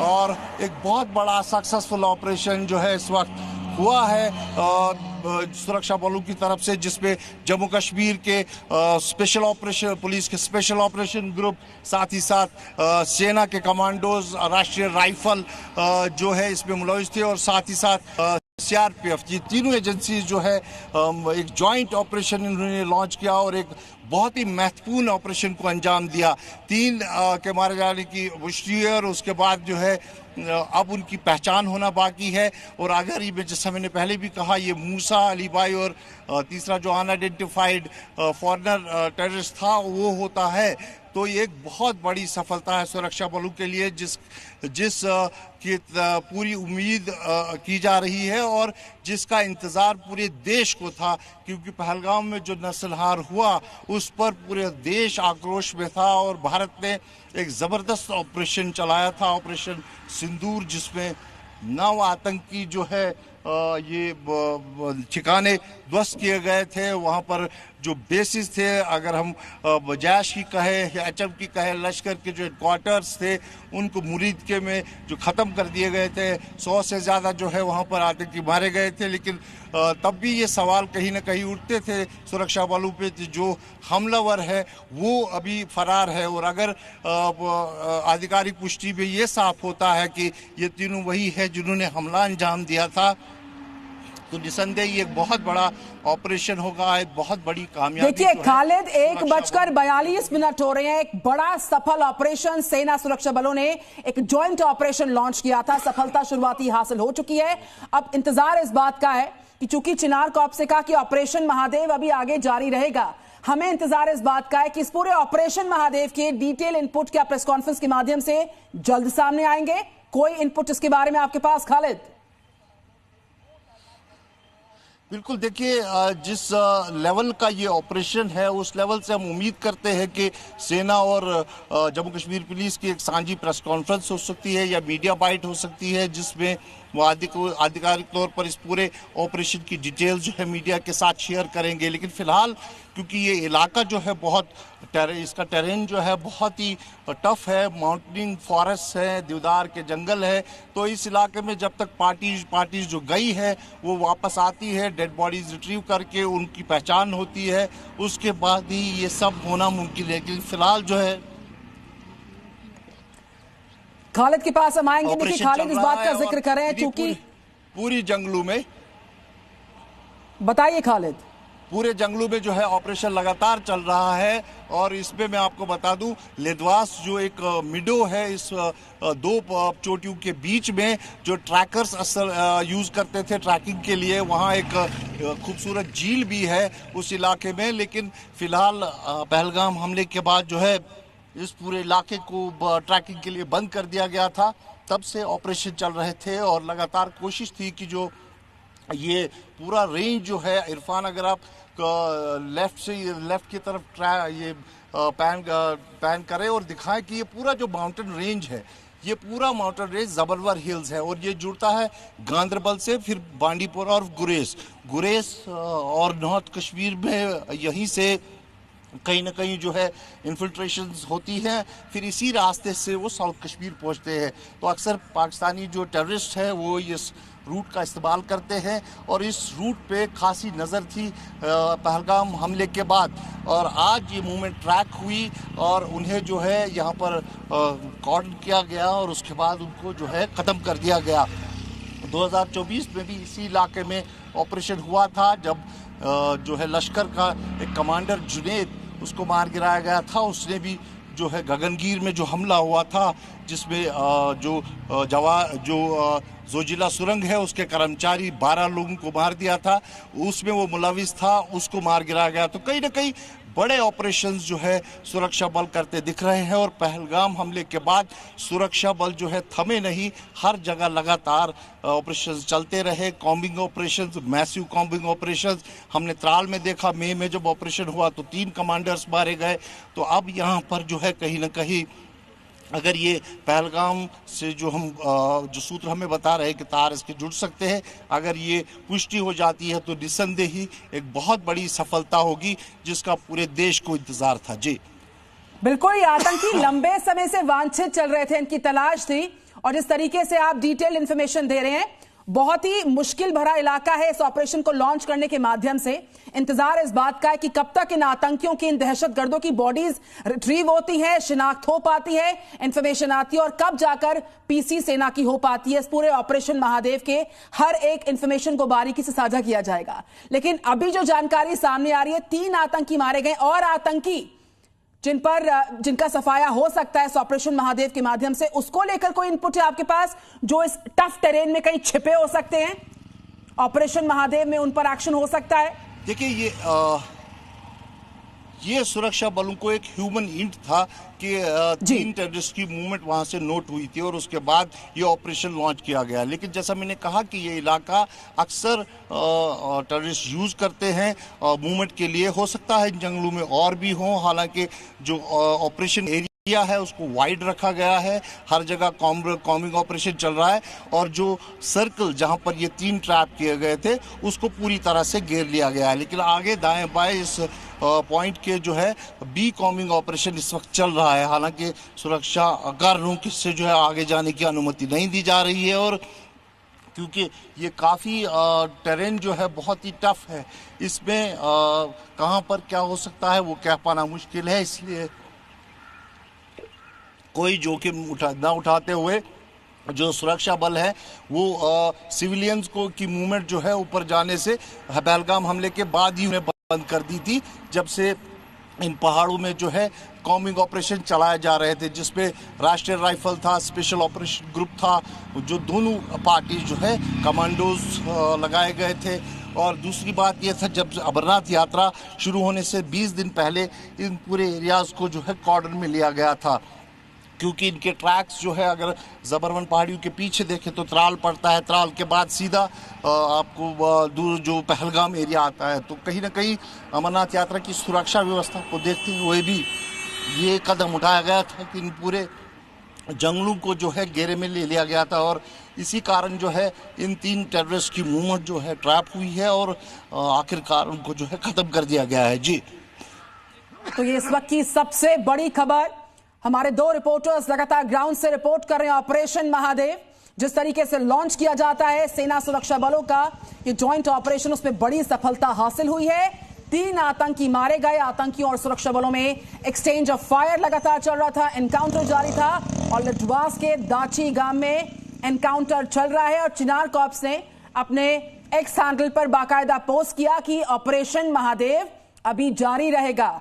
और एक बहुत बड़ा सक्सेसफुल ऑपरेशन जो है इस वक्त हुआ है सुरक्षा बलों की तरफ से, जिसमें जम्मू कश्मीर के स्पेशल ऑपरेशन पुलिस के स्पेशल ऑपरेशन ग्रुप, साथ ही साथ सेना के कमांडोज, राष्ट्रीय राइफल जो है इसमें मुलविस थे, और साथ ही साथ सीआरपीएफ, ये तीनों एजेंसी जो है एक जॉइंट ऑपरेशन इन्होंने लॉन्च किया और एक बहुत ही महत्वपूर्ण ऑपरेशन को अंजाम दिया। 3 के मारे जाने की पुष्टि है और उसके बाद जो है अब उनकी पहचान होना बाकी है। और अगर ये जैसा मैंने पहले भी कहा, ये मूसा अली भाई और तीसरा जो अनआइडेंटिफाइड फॉरेनर टेररिस्ट था वो होता है, तो ये एक बहुत बड़ी सफलता है सुरक्षा बलों के लिए, जिस की पूरी उम्मीद की जा रही है और जिसका इंतज़ार पूरे देश को था, क्योंकि पहलगाम में जो नस्लहार हुआ उस पर पूरे देश आक्रोश में था और भारत ने एक ज़बरदस्त ऑपरेशन चलाया था, ऑपरेशन सिंदूर, जिसमें 9 आतंकी जो है ये ठिकाने ध्वस्त किए गए थे। वहाँ पर जो बेसिस थे, अगर हम जैश की कहे या एचएम की कहे, लश्कर के जो हेडक्वार्टर्स थे उनको मुरीदके में जो ख़त्म कर दिए गए थे। 100 से ज़्यादा जो है वहाँ पर आतंकी मारे गए थे, लेकिन तब भी ये सवाल कहीं ना कहीं उठते थे सुरक्षा बलों पे, जो हमलावर है वो अभी फरार है। और अगर आधिकारिक पुष्टि में ये साफ होता है कि ये तीनों वही है जिन्होंने हमला अंजाम दिया था, तो निसंदेह ये एक बहुत बड़ा ऑपरेशन होगा, एक बहुत बड़ी कामयाबी। देखिए खालिद, 1:42 हो रहे हैं। एक बड़ा सफल ऑपरेशन सेना सुरक्षा बलों ने एक जॉइंट ऑपरेशन लॉन्च किया था, सफलता शुरुआती हासिल हो चुकी है। अब इंतजार इस बात का है कि चूंकि चिनार कॉर्प्स से कहा कि ऑपरेशन महादेव अभी आगे जारी रहेगा, हमें इंतजार इस बात का है कि इस पूरे ऑपरेशन महादेव के डिटेल इनपुट क्या प्रेस कॉन्फ्रेंस के माध्यम से जल्द सामने आएंगे? कोई इनपुट इसके बारे में आपके पास खालिद? बिल्कुल, देखिए जिस लेवल का ये ऑपरेशन है उस लेवल से हम उम्मीद करते हैं कि सेना और जम्मू कश्मीर पुलिस की एक सांझी प्रेस कॉन्फ्रेंस हो सकती है या मीडिया बाइट हो सकती है, जिसमें वो आधिकारिक तौर पर इस पूरे ऑपरेशन की डिटेल जो है मीडिया के साथ शेयर करेंगे। लेकिन फिलहाल क्योंकि ये इलाका जो है बहुत इसका टेरेन जो है बहुत ही टफ है, माउंटेनिंग फॉरेस्ट है, देवदार के जंगल है, तो इस इलाके में जब तक पार्टीज जो गई है वो वापस आती है, डेड बॉडीज रिट्रीव करके उनकी पहचान होती है, उसके बाद ही ये सब होना मुमकिन है। लेकिन फिलहाल जो है खालिद के पास हम आएंगे। देखिए खालिद, इस बात का जिक्र करें क्योंकि पूरी जंगलों में, बताइए खालिद, पूरे जंगलों में जो है ऑपरेशन लगातार चल रहा है। और इसमें मैं आपको बता दूं, लेदवास जो एक मिडो है इस 2 चोटियों के बीच में, जो ट्रैकर्स असल यूज करते थे ट्रैकिंग के लिए, वहाँ एक खूबसूरत झील भी है उस इलाके में। लेकिन फिलहाल पहलगाम हमले के बाद जो है इस पूरे इलाके को ट्रैकिंग के लिए बंद कर दिया गया था। तब से ऑपरेशन चल रहे थे और लगातार कोशिश थी कि जो ये पूरा रेंज जो है, इरफान अगर आप लेफ्ट की तरफ ये पैन करें और दिखाएं कि ये पूरा जो माउंटेन रेंज है, ये पूरा माउंटेन रेंज जबलवर हिल्स है और ये जुड़ता है गांदरबल से, फिर बांडीपुरा और गुरेज और नॉर्थ कश्मीर में यहीं से कहीं ना कहीं जो है इन्फिल्ट्रेशंस होती हैं, फिर इसी रास्ते से वो साउथ कश्मीर पहुंचते हैं। तो अक्सर पाकिस्तानी जो टेररिस्ट है वो इस रूट का इस्तेमाल करते हैं और इस रूट पे खासी नज़र थी पहलगाम हमले के बाद। और आज ये मूवमेंट ट्रैक हुई और उन्हें जो है यहाँ पर कॉर्डन किया गया और उसके बाद उनको जो है ख़त्म कर दिया गया। 2024 में भी इसी इलाके में ऑपरेशन हुआ था, जब जो है लश्कर का एक कमांडर जुनेद, उसको मार गिराया गया था। उसने भी जो है गगनगीर में जो हमला हुआ था, जिसमें जो जोजिला सुरंग है उसके कर्मचारी 12 लोगों को मार दिया था, उसमें वो मुलविस था, उसको मार गिराया गया। तो कहीं ना कहीं बड़े ऑपरेशंस जो है सुरक्षा बल करते दिख रहे हैं और पहलगाम हमले के बाद सुरक्षा बल जो है थमे नहीं, हर जगह लगातार ऑपरेशंस चलते रहे। Combing operations, massive combing operations हमने त्राल में देखा, मई में जब ऑपरेशन हुआ तो 3 कमांडर्स मारे गए। तो अब यहाँ पर जो है कहीं ना कहीं अगर ये पहलगाम से जो सूत्र हमें बता रहे हैं कि तार इसके जुड़ सकते हैं, अगर ये पुष्टि हो जाती है तो निस्संदेह ही एक बहुत बड़ी सफलता होगी जिसका पूरे देश को इंतजार था। जी बिल्कुल, ये आतंकी लंबे समय से वांछित चल रहे थे, इनकी तलाश थी और जिस तरीके से आप डिटेल इंफॉर्मेशन दे रहे हैं, बहुत ही मुश्किल भरा इलाका है इस ऑपरेशन को लॉन्च करने के माध्यम से। इंतजार इस बात का है कि कब तक इन आतंकियों की, इन दहशतगर्दों की बॉडीज रिट्रीव होती है, शिनाख्त हो पाती है, इंफॉर्मेशन आती है और कब जाकर पीसी सेना की हो पाती है। इस पूरे ऑपरेशन महादेव के हर एक इंफॉर्मेशन को बारीकी से साझा किया जाएगा। लेकिन अभी जो जानकारी सामने आ रही है, 3 आतंकी मारे गए और आतंकी जिनका सफाया हो सकता है इस ऑपरेशन महादेव के माध्यम से, उसको लेकर कोई इनपुट है आपके पास जो इस टफ टेरेन में कहीं छिपे हो सकते हैं? ऑपरेशन महादेव में उन पर एक्शन हो सकता है? देखिए, ये सुरक्षा बलों को एक ह्यूमन हिंट था कि 3 टेररिस्ट की मूवमेंट वहां से नोट हुई थी और उसके बाद ये ऑपरेशन लॉन्च किया गया। लेकिन जैसा मैंने कहा कि ये इलाका अक्सर टेररिस्ट यूज करते हैं मूवमेंट के लिए। हो सकता है जंगलों में और भी हों, हालांकि जो ऑपरेशन एरिया है उसको वाइड रखा गया है, हर जगह कॉम्बिंग ऑपरेशन चल रहा है और जो सर्कल जहां पर ये 3 ट्रैप किए गए थे उसको पूरी तरह से घेर लिया गया है। लेकिन आगे दाएं बाएं इस पॉइंट के जो है बी कॉम्बिंग ऑपरेशन इस वक्त चल रहा है। हालांकि सुरक्षा कारणों से जो है आगे जाने की अनुमति नहीं दी जा रही है और क्योंकि ये काफ़ी टेरेन जो है बहुत ही टफ है, इसमें कहां पर क्या हो सकता है वो कह पाना मुश्किल है। इसलिए कोई जोखिम ना उठाते हुए जो सुरक्षा बल है वो सिविलियंस को की मूवमेंट जो है ऊपर जाने से पहलगाम हमले के बाद ही उन्हें बंद कर दी थी, जब से इन पहाड़ों में जो है कॉम्बिंग ऑपरेशन चलाए जा रहे थे, जिसपे राष्ट्रीय राइफल था, स्पेशल ऑपरेशन ग्रुप था, जो दोनों पार्टी जो है कमांडोज लगाए गए थे। और दूसरी बात यह था, जब अमरनाथ यात्रा शुरू होने से 20 दिन पहले इन पूरे एरियाज को जो है कॉर्डन में लिया गया था, क्योंकि इनके ट्रैक्स जो है अगर ज़बरवन पहाड़ियों के पीछे देखें तो त्राल पड़ता है, त्राल के बाद सीधा आपको दूर जो पहलगाम एरिया आता है। तो कहीं ना कहीं अमरनाथ यात्रा की सुरक्षा व्यवस्था को देखते हुए भी ये कदम उठाया गया था कि इन पूरे जंगलों को जो है घेरे में ले लिया गया था और इसी कारण जो है इन 3 टेररिस्ट की मूवमेंट जो है ट्रैप हुई है और आखिरकार उनको जो है ख़त्म कर दिया गया है। जी, तो ये इस वक्त की सबसे बड़ी खबर। हमारे 2 रिपोर्टर्स लगातार ग्राउंड से रिपोर्ट कर रहे हैं। ऑपरेशन महादेव जिस तरीके से लॉन्च किया जाता है सेना सुरक्षा बलों का ये जॉइंट ऑपरेशन, उसमें बड़ी सफलता हासिल हुई है। 3 आतंकी मारे गए। आतंकियों और सुरक्षा बलों में एक्सचेंज ऑफ फायर लगातार चल रहा था, एनकाउंटर जारी था और लटवास के दाची गांव में एनकाउंटर चल रहा है। और चिनार कॉर्प्स ने अपने एक्स हैंडल पर बाकायदा पोस्ट किया कि ऑपरेशन महादेव अभी जारी रहेगा।